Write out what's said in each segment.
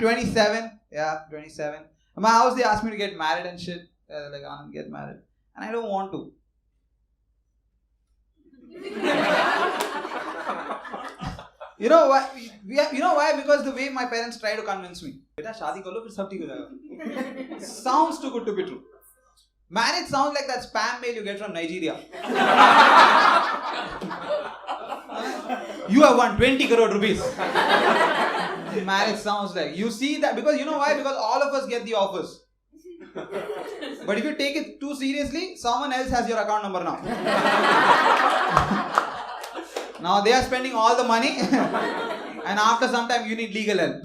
27. Yeah, 27. In my house, they asked me to get married and shit. They're like, Anand, get married. And I don't want to. You know why? You know why? Because the way my parents try to convince me. Beta, shaadi kar lo, phir sab theek ho jayega. Sounds too good to be true. Marriage sounds like that spam mail you get from Nigeria. You have won 20 crore rupees. Marriage sounds like. You see that, because you know why? Because all of us get the offers. But if you take it too seriously, someone else has your account number now. Now they are spending all the money and after some time you need legal help.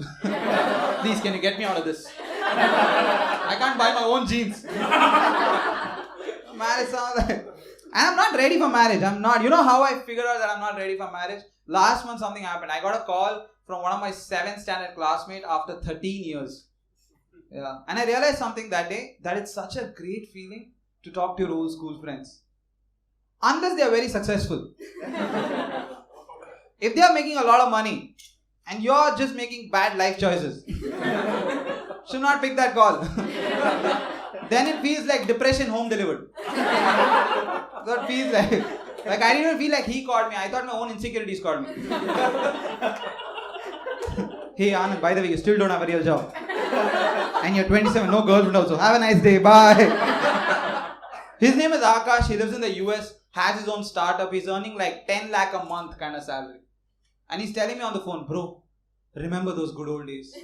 Please, can you get me out of this? I can't buy my own jeans. Marriage sounds like... And I'm not ready for marriage. I'm not. You know how I figured out that I'm not ready for marriage? Last month something happened. I got a call from one of my 7th standard classmates after 13 years. Yeah. And I realized something that day, that it's such a great feeling to talk to your old school friends. Unless they are very successful. If they are making a lot of money and you're just making bad life choices, should not pick that call. Then it feels like depression home delivered. So it feels like I didn't even feel like he called me. I thought my own insecurities called me. Hey Anand, by the way, you still don't have a real job. And you're 27, no girlfriend also. Have a nice day, bye. His name is Akash, he lives in the US, has his own startup, he's earning like 10 lakh a month kind of salary. And he's telling me on the phone, bro, remember those good old days?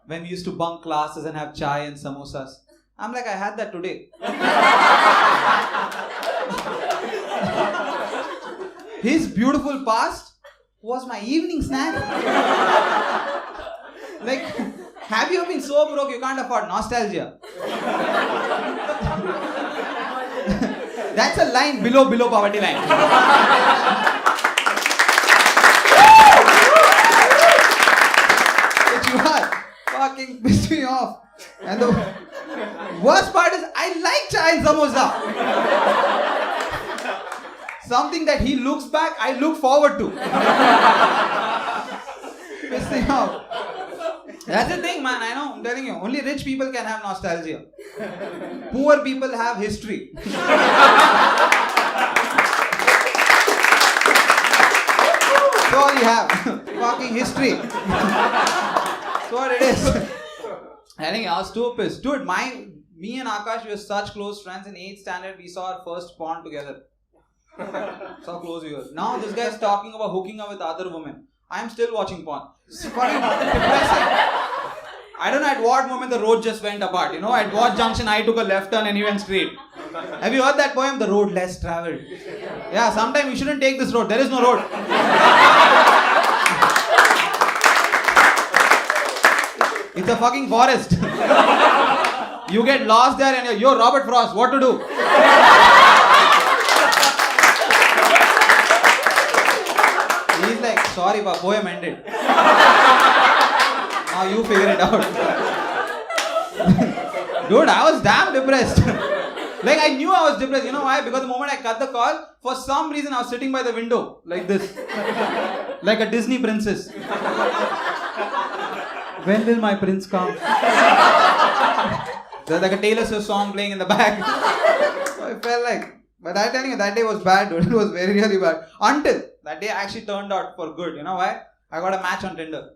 When we used to bunk classes and have chai and samosas. I'm like, I had that today. His beautiful past was my evening snack. Like, have you been so broke you can't afford nostalgia? That's a line below poverty line. But you are fucking pissed me off. And the worst part is, I like chai and samosa. Something that he looks back, I look forward to. Piss me off. That's the thing, man. I know. I'm telling you. Only rich people can have nostalgia. Poor people have history. That's all you have. Fucking history. That's what it is. I think I was too pissed. Dude, me and Akash were such close friends. In 8th standard, we saw our first porn together. That's how close we were. Now this guy is talking about hooking up with other women. I'm still watching porn. It's fucking depressing. I don't know at what moment the road just went apart. You know, at what junction I took a left turn and he went straight. Have you heard that poem? The road less travelled. Yeah, sometimes we shouldn't take this road. There is no road. It's a fucking forest. You get lost there and you're Robert Frost. What to do? He's like, sorry, but poem ended. Now you figure it out. Dude, I was damn depressed. Like, I knew I was depressed. You know why? Because the moment I cut the call, for some reason I was sitting by the window. Like this. Like a Disney princess. When will my prince come? There's like a Taylor Swift song playing in the back. So I felt like... But I'm telling you, that day was bad, dude. It was very, really bad. Until that day actually turned out for good. You know why? I got a match on Tinder.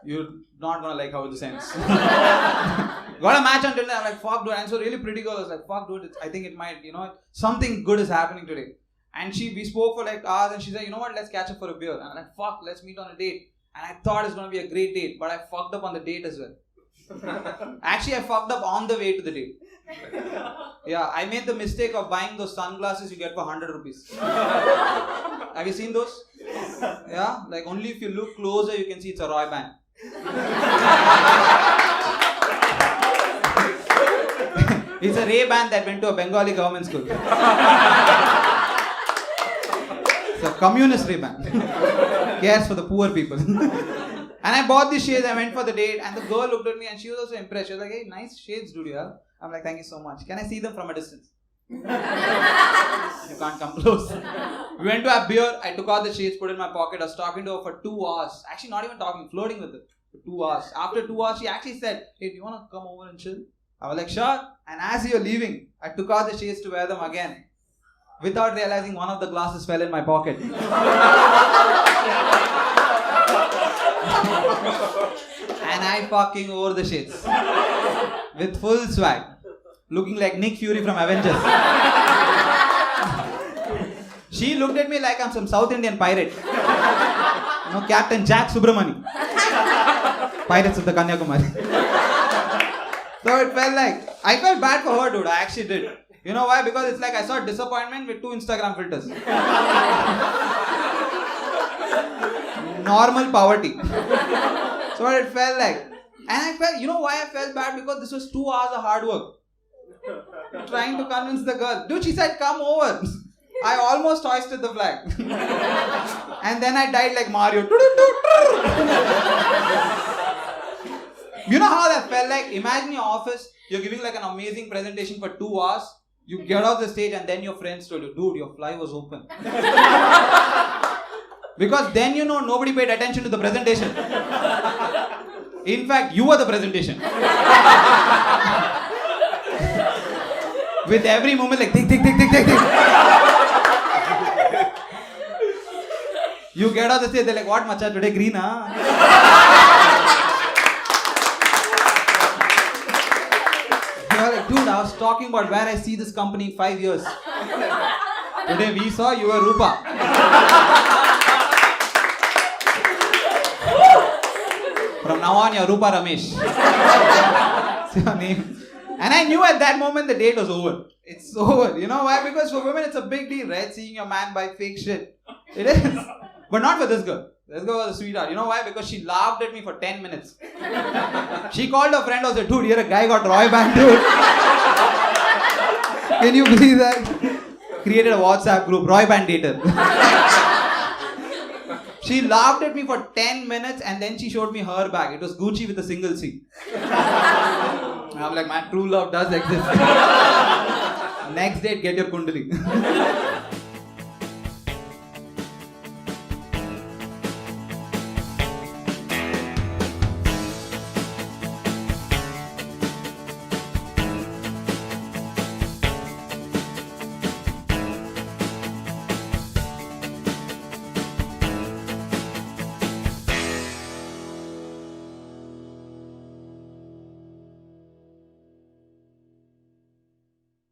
You're not gonna like how this ends. Got a match on Tinder. I'm like, fuck, dude. And so really pretty girl. I was like, fuck, dude. I think it might, something good is happening today. And we spoke for like hours and she said, you know what? Let's catch up for a beer. And I'm like, fuck, let's meet on a date. And I thought it's gonna be a great date, but I fucked up on the date as well. Actually, I fucked up on the way to the date. Yeah, I made the mistake of buying those sunglasses you get for 100 rupees. Have you seen those? Yeah, like only if you look closer you can see it's a Ray-Ban. It's a Ray-Ban that went to a Bengali government school. It's a communist Ray-Ban. Cares for the poor people. And I bought these shades, I went for the date, and the girl looked at me and she was also impressed. She was like, hey, nice shades, dude, you have. I'm like, thank you so much. Can I see them from a distance? You can't come close. We went to have beer. I took out the shades, put it in my pocket. I was talking to her for 2 hours. Actually, not even talking, flirting with her for 2 hours. After 2 hours, she actually said, "Hey, do you want to come over and chill?" I was like, "Sure." And as we were leaving, I took out the shades to wear them again. Without realizing, one of the glasses fell in my pocket. And I fucking wore the shades. With full swag. Looking like Nick Fury from Avengers. She looked at me like I'm some South Indian pirate. You know, Captain Jack Subramani. Pirates of the Kanyakumari. So it felt like, I felt bad for her, dude. I actually did. You know why? Because it's like I saw disappointment with 2 Instagram filters. Normal poverty. So what it felt like. And I felt, you know why I felt bad? Because this was 2 hours of hard work. Trying to convince the girl. Dude, she said, "Come over." I almost hoisted the flag. And then I died like Mario. You know how that felt like? Imagine your office, you're giving like an amazing presentation for 2 hours. You get off the stage and then your friends told you, "Dude, your fly was open." Because then you know nobody paid attention to the presentation. In fact, you were the presentation. With every moment like tick, tick, tick, tick, tick, tick. You get off the stage, they're like, "What, macha, today green, huh?" You're like, "Dude, I was talking about where I see this company in 5 years. Today we saw you were Rupa." From now on, you're Rupa Ramesh. That's your name. And I knew at that moment the date was over. It's over. You know why? Because for women it's a big deal, right? Seeing your man buy fake shit. It is. But not for this girl. This girl was a sweetheart. You know why? Because she laughed at me for 10 minutes. She called her friend and said, "Dude, here a guy got Roy Band, dude." Can you believe that? Created a WhatsApp group, Roy Band dater. She laughed at me for 10 minutes and then she showed me her bag. It was Gucci with a single C. I'm like, man, true love does exist. Next date, get your kundali.